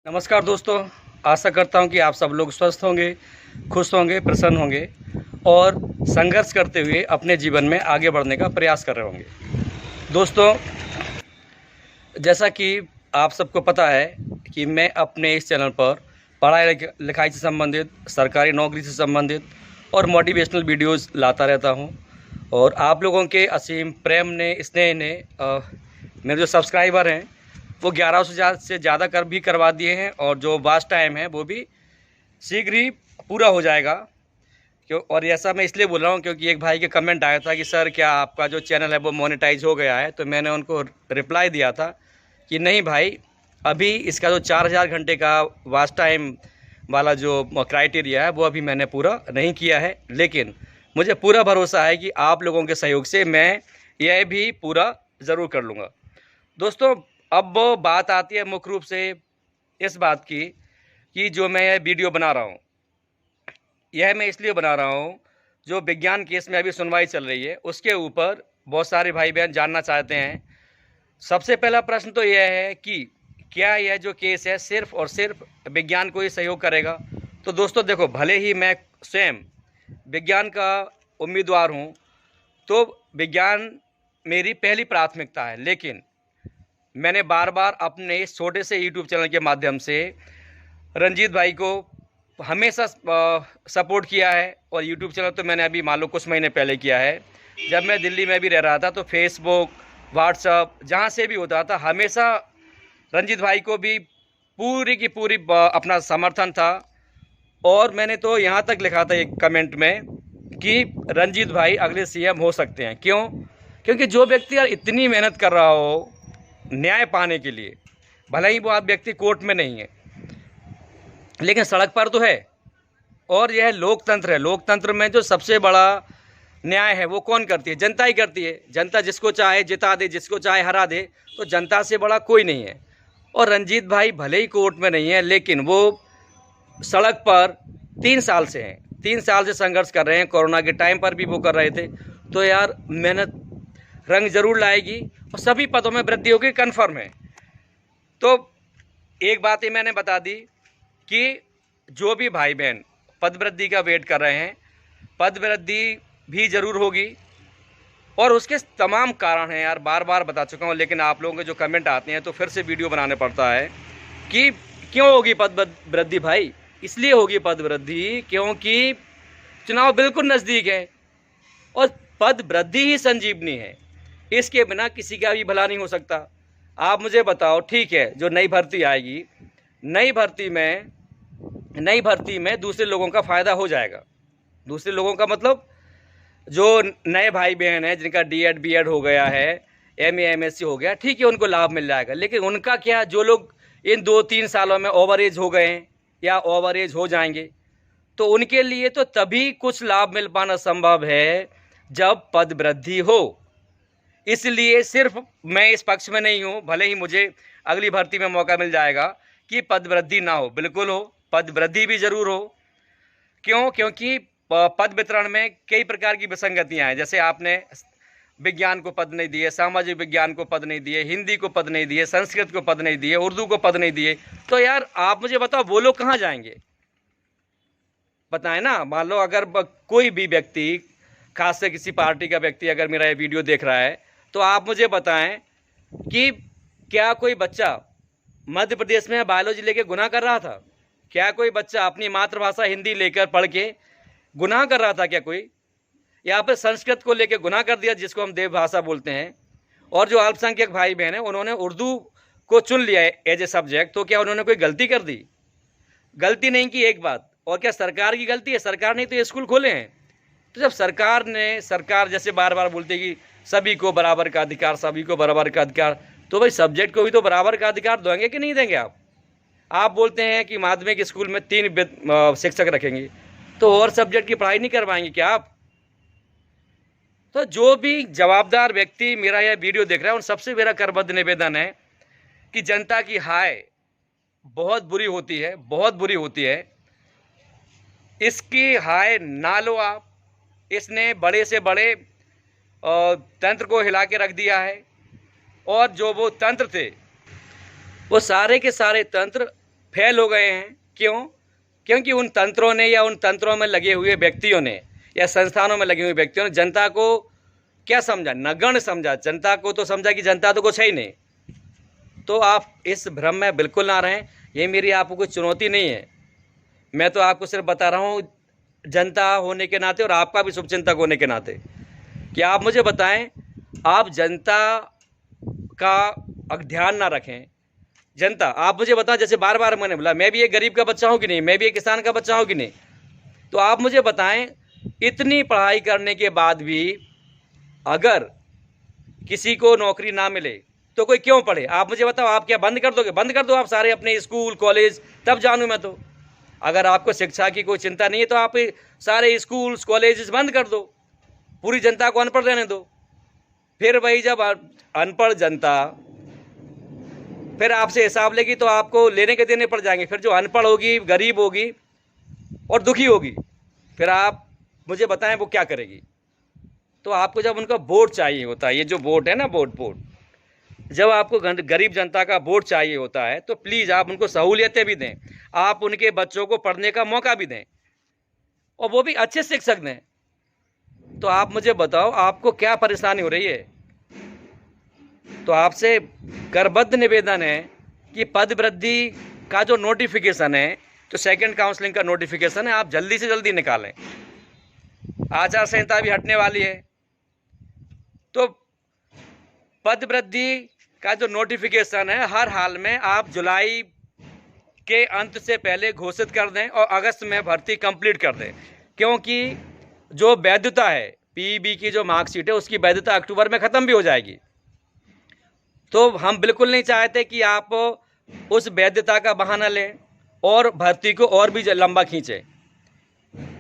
नमस्कार दोस्तों, आशा करता हूं कि आप सब लोग स्वस्थ होंगे, खुश होंगे, प्रसन्न होंगे और संघर्ष करते हुए अपने जीवन में आगे बढ़ने का प्रयास कर रहे होंगे। दोस्तों, जैसा कि आप सबको पता है कि मैं अपने इस चैनल पर पढ़ाई लिखाई से संबंधित, सरकारी नौकरी से संबंधित और मोटिवेशनल वीडियोज़ लाता रहता हूं और आप लोगों के असीम प्रेम ने, स्नेह ने मेरे जो सब्सक्राइबर हैं वो 1100 से ज़्यादा करवा दिए हैं और जो वॉच टाइम है वो भी शीघ्र ही पूरा हो जाएगा। क्यों? और ऐसा मैं इसलिए बोल रहा हूँ क्योंकि एक भाई के कमेंट आया था कि सर क्या आपका जो चैनल है वो मोनेटाइज हो गया है, तो मैंने उनको रिप्लाई दिया था कि नहीं भाई, अभी इसका जो 4000 घंटे का वॉच टाइम वाला जो क्राइटेरिया है वो अभी मैंने पूरा नहीं किया है, लेकिन मुझे पूरा भरोसा है कि आप लोगों के सहयोग से मैं यह भी पूरा ज़रूर कर लूँगा। दोस्तों, अब बात आती है मुख्य रूप से इस बात की कि जो मैं यह वीडियो बना रहा हूँ, यह मैं इसलिए बना रहा हूँ, जो विज्ञान केस में अभी सुनवाई चल रही है उसके ऊपर बहुत सारे भाई बहन जानना चाहते हैं। सबसे पहला प्रश्न तो यह है कि क्या यह जो केस है सिर्फ़ और सिर्फ विज्ञान को ही सहयोग करेगा? तो दोस्तों देखो, भले ही मैं स्वयं विज्ञान का उम्मीदवार हूँ, तो विज्ञान मेरी पहली प्राथमिकता है, लेकिन मैंने बार बार अपने इस छोटे से यूट्यूब चैनल के माध्यम से रंजीत भाई को हमेशा सपोर्ट किया है। और यूट्यूब चैनल तो मैंने अभी मान लो कुछ महीने पहले किया है। जब मैं दिल्ली में भी रह रहा था तो फेसबुक, व्हाट्सअप, जहाँ से भी होता था, हमेशा रंजीत भाई को भी पूरी की पूरी अपना समर्थन था। और मैंने तो यहाँ तक लिखा था एक कमेंट में कि रंजीत भाई अगले सीएम हो सकते हैं। क्यों? क्योंकि जो व्यक्ति यार इतनी मेहनत कर रहा हो न्याय पाने के लिए, भले ही वो आप व्यक्ति कोर्ट में नहीं है लेकिन सड़क पर तो है। और यह लोकतंत्र है। लोकतंत्र में जो सबसे बड़ा न्याय है वो कौन करती है? जनता ही करती है। जनता जिसको चाहे जिता दे, जिसको चाहे हरा दे, तो जनता से बड़ा कोई नहीं है। और रंजीत भाई भले ही कोर्ट में नहीं है लेकिन वो सड़क पर 3 साल से हैं, 3 साल से संघर्ष कर रहे हैं। कोरोना के टाइम पर भी वो कर रहे थे। तो यार मेहनत रंग जरूर लाएगी और सभी पदों में वृद्धि होगी, कन्फर्म है। तो एक बात ही मैंने बता दी कि जो भी भाई बहन पद वृद्धि का वेट कर रहे हैं, पद वृद्धि भी ज़रूर होगी और उसके तमाम कारण हैं यार, बार बार बता चुका हूँ, लेकिन आप लोगों के जो कमेंट आते हैं तो फिर से वीडियो बनाने पड़ता है कि क्यों होगी पद वृद्धि भाई? इसलिए होगी पद वृद्धि क्योंकि चुनाव बिल्कुल नज़दीक है और पद वृद्धि ही संजीवनी है। इसके बिना किसी का भी भला नहीं हो सकता। आप मुझे बताओ, ठीक है, जो नई भर्ती आएगी, नई भर्ती में दूसरे लोगों का फ़ायदा हो जाएगा। दूसरे लोगों का मतलब जो नए भाई बहन हैं जिनका डीएड बीएड हो गया है, एमए एमएससी हो गया, ठीक है, उनको लाभ मिल जाएगा। लेकिन उनका क्या, जो लोग इन 2-3 सालों में ओवर एज हो गए हैं या ओवर एज हो जाएंगे, तो उनके लिए तो तभी कुछ लाभ मिल पाना संभव है जब पद वृद्धि हो। इसलिए सिर्फ मैं इस पक्ष में नहीं हूँ, भले ही मुझे अगली भर्ती में मौका मिल जाएगा कि पद वृद्धि ना हो, बिल्कुल हो, पद वृद्धि भी ज़रूर हो। क्यों? क्योंकि पद वितरण में कई प्रकार की विसंगतियाँ हैं। जैसे आपने विज्ञान को पद नहीं दिए, सामाजिक विज्ञान को पद नहीं दिए, हिंदी को पद नहीं दिए, संस्कृत को पद नहीं दिए, उर्दू को पद नहीं दिए, तो यार आप मुझे बताओ वो लोग कहाँ जाएंगे? बताएं ना। मान लो अगर कोई भी व्यक्ति, खास से किसी पार्टी का व्यक्ति अगर मेरा ये वीडियो देख रहा है, तो आप मुझे बताएं कि क्या कोई बच्चा मध्य प्रदेश में बायोलॉजी लेके गुनाह कर रहा था? क्या कोई बच्चा अपनी मातृभाषा हिंदी लेकर पढ़ के गुनाह कर रहा था? क्या कोई यहाँ पर संस्कृत को लेकर गुनाह कर दिया, जिसको हम देवभाषा बोलते हैं? और जो अल्पसंख्यक भाई बहन हैं उन्होंने उर्दू को चुन लिया है एज ए सब्जेक्ट, तो क्या उन्होंने कोई गलती कर दी? गलती नहीं की, एक बात। और क्या सरकार की गलती है? सरकार ने तो ये स्कूल खोले हैं। तो जब सरकार जैसे बार बार बोलती है कि सभी को बराबर का अधिकार, सभी को बराबर का अधिकार, तो भाई सब्जेक्ट को भी तो बराबर का अधिकार देंगे कि नहीं देंगे आप बोलते हैं कि माध्यमिक स्कूल में 3 शिक्षक रखेंगे, तो और सब्जेक्ट की पढ़ाई नहीं करवाएंगे क्या आप? तो जो भी जवाबदार व्यक्ति मेरा यह वीडियो देख रहा है उन सबसे मेरा करबद्ध निवेदन है कि जनता की हाय बहुत बुरी होती है, बहुत बुरी होती है। इसकी हाय ना लो आप। इसने बड़े से बड़े तंत्र को हिला के रख दिया है और जो वो तंत्र थे वो सारे के सारे तंत्र फेल हो गए हैं। क्यों? क्योंकि उन तंत्रों ने या उन तंत्रों में लगे हुए व्यक्तियों ने या संस्थानों में लगे हुए व्यक्तियों ने जनता को क्या समझा? नगण्य समझा। जनता को तो समझा कि जनता तो कुछ है ही नहीं। तो आप इस भ्रम में बिल्कुल ना रहें। ये मेरी आपको कोई चुनौती नहीं है। मैं तो आपको सिर्फ बता रहा हूँ जनता होने के नाते और आपका भी शुभचिंतक होने के नाते कि आप मुझे बताएं, आप जनता का ध्यान ना रखें। जनता, आप मुझे बताओ, जैसे बार बार मैंने बोला, मैं भी एक गरीब का बच्चा हूँ कि नहीं, मैं भी एक किसान का बच्चा हूँ कि नहीं। तो आप मुझे बताएं, इतनी पढ़ाई करने के बाद भी अगर किसी को नौकरी ना मिले तो कोई क्यों पढ़े? आप मुझे बताओ, आप क्या बंद कर दोगे? बंद कर दो आप सारे अपने स्कूल कॉलेज, तब जानूँ मैं तो। अगर आपको शिक्षा की कोई चिंता नहीं है तो आप सारे स्कूल्स कॉलेजेस बंद कर दो, पूरी जनता को अनपढ़ रहने दो। फिर वही जब अनपढ़ जनता फिर आपसे हिसाब लेगी तो आपको लेने के देने पड़ जाएंगे। फिर जो अनपढ़ होगी, गरीब होगी और दुखी होगी, फिर आप मुझे बताएं वो क्या करेगी? तो आपको जब उनका वोट चाहिए होता है, ये जो वोट है ना, वोट जब आपको गरीब जनता का वोट चाहिए होता है तो प्लीज़ आप उनको सहूलियतें भी दें, आप उनके बच्चों को पढ़ने का मौका भी दें और वो भी अच्छे शिक्षक दें। तो आप मुझे बताओ, आपको क्या परेशानी हो रही है? तो आपसे करबद्ध निवेदन है कि पद वृद्धि का जो नोटिफिकेशन है, जो सेकंड काउंसलिंग का नोटिफिकेशन है, आप जल्दी से जल्दी निकालें। आचार संहिता भी हटने वाली है, तो पद वृद्धि का जो नोटिफिकेशन है हर हाल में आप जुलाई के अंत से पहले घोषित कर दें और अगस्त में भर्ती कंप्लीट कर दें, क्योंकि जो वैधता है पीईबी की जो मार्कशीट है उसकी वैधता अक्टूबर में ख़त्म भी हो जाएगी। तो हम बिल्कुल नहीं चाहते कि आप उस वैधता का बहाना लें और भर्ती को और भी लंबा खींचें,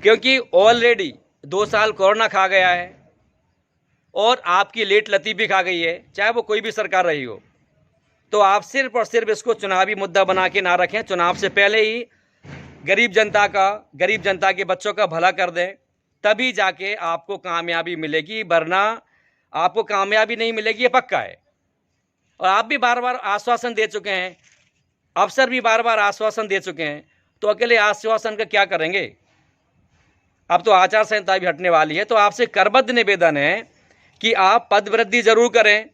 क्योंकि ऑलरेडी 2 साल कोरोना खा गया है और आपकी लेट लतीफ़ी खा गई है, चाहे वो कोई भी सरकार रही हो। तो आप सिर्फ और सिर्फ इसको चुनावी मुद्दा बना के ना रखें, चुनाव से पहले ही गरीब जनता के बच्चों का भला कर दें, तभी जाके आपको कामयाबी मिलेगी, वरना आपको कामयाबी नहीं मिलेगी, ये पक्का है। और आप भी बार बार आश्वासन दे चुके हैं, अफसर भी बार बार आश्वासन दे चुके हैं, तो अकेले आश्वासन का क्या करेंगे? अब तो आचार संहिता भी हटने वाली है। तो आपसे करबद्ध निवेदन है कि आप पद वृद्धि जरूर करें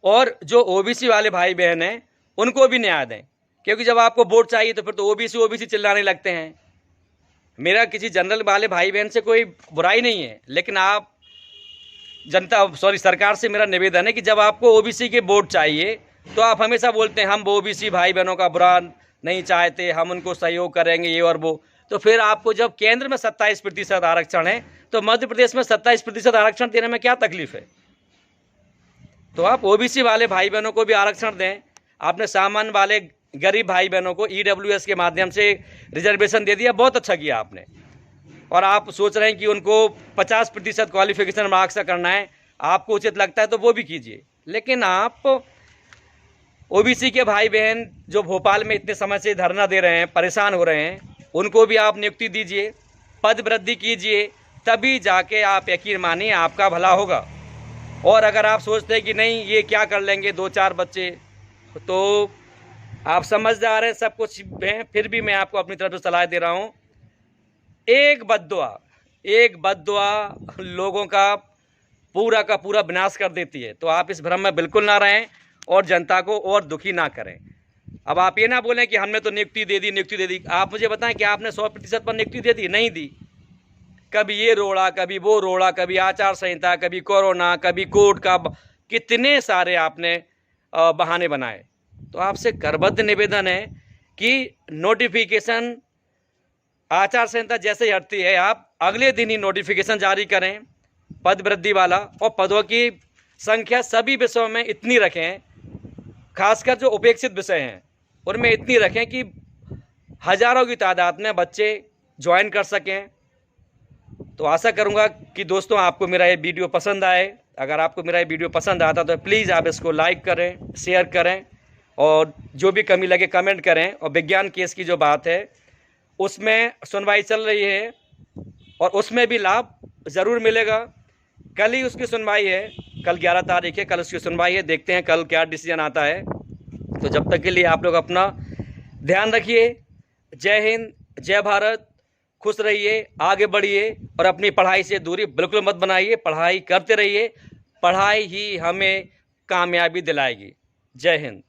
और जो ओबीसी वाले भाई बहन हैं उनको भी न्याय दें, क्योंकि जब आपको वोट चाहिए तो फिर तो ओबीसी चिल्लाने लगते हैं। मेरा किसी जनरल वाले भाई बहन से कोई बुराई नहीं है, लेकिन आप सरकार से मेरा निवेदन है कि जब आपको ओबीसी के वोट चाहिए तो आप हमेशा बोलते हैं हम ओबीसी भाई बहनों का बुरा नहीं चाहते, हम उनको सहयोग करेंगे, ये और वो। तो फिर आपको जब केंद्र में 27% आरक्षण है तो मध्य प्रदेश में 27% आरक्षण देने में क्या तकलीफ है? तो आप ओबीसी वाले भाई बहनों को भी आरक्षण दें। आपने सामान्य वाले गरीब भाई बहनों को ईडब्ल्यूएस के माध्यम से रिजर्वेशन दे दिया, बहुत अच्छा किया आपने। और आप सोच रहे हैं कि उनको 50% क्वालिफिकेशन मार्क्स से करना है, आपको उचित लगता है तो वो भी कीजिए। लेकिन आप ओबीसी के भाई बहन जो भोपाल में इतने समय से धरना दे रहे हैं, परेशान हो रहे हैं, उनको भी आप नियुक्ति दीजिए, पद वृद्धि कीजिए, तभी जाके आप यकीन मानिए आपका भला होगा। और अगर आप सोचते हैं कि नहीं ये क्या कर लेंगे 2-4 बच्चे, तो आप समझदार हैं, सब कुछ हैं, फिर भी मैं आपको अपनी तरफ से सलाह दे रहा हूँ, एक बद्दुआ लोगों का पूरा विनाश कर देती है। तो आप इस भ्रम में बिल्कुल ना रहें और जनता को और दुखी ना करें। अब आप ये ना बोलें कि हमने तो नियुक्ति दे दी। आप मुझे बताएं कि आपने 100% पर नियुक्ति दे दी? नहीं दी। कभी ये रोड़ा, कभी वो रोड़ा, कभी आचार संहिता, कभी कोरोना, कभी कोर्ट का, कितने सारे आपने बहाने बनाए। तो आपसे करबद्ध निवेदन है कि नोटिफिकेशन आचार संहिता जैसे ही हटती है आप अगले दिन ही नोटिफिकेशन जारी करें पद वृद्धि वाला, और पदों की संख्या सभी विषयों में इतनी रखें, खासकर जो उपेक्षित विषय हैं उनमें इतनी रखें कि हज़ारों की तादाद में बच्चे ज्वाइन कर सकें। तो आशा करूंगा कि दोस्तों आपको मेरा ये वीडियो पसंद आए। अगर आपको मेरा ये वीडियो पसंद आता तो प्लीज़ आप इसको लाइक करें, शेयर करें और जो भी कमी लगे कमेंट करें। और विज्ञान केस की जो बात है उसमें सुनवाई चल रही है और उसमें भी लाभ ज़रूर मिलेगा। कल ही उसकी सुनवाई है, कल 11 तारीख है, कल उसकी सुनवाई है। देखते हैं कल क्या डिसीजन आता है। तो जब तक के लिए आप लोग अपना ध्यान रखिए। जय हिंद, जय भारत। खुश रहिए, आगे बढ़िए और अपनी पढ़ाई से दूरी बिल्कुल मत बनाइए। पढ़ाई करते रहिए, पढ़ाई ही हमें कामयाबी दिलाएगी। जय हिंद।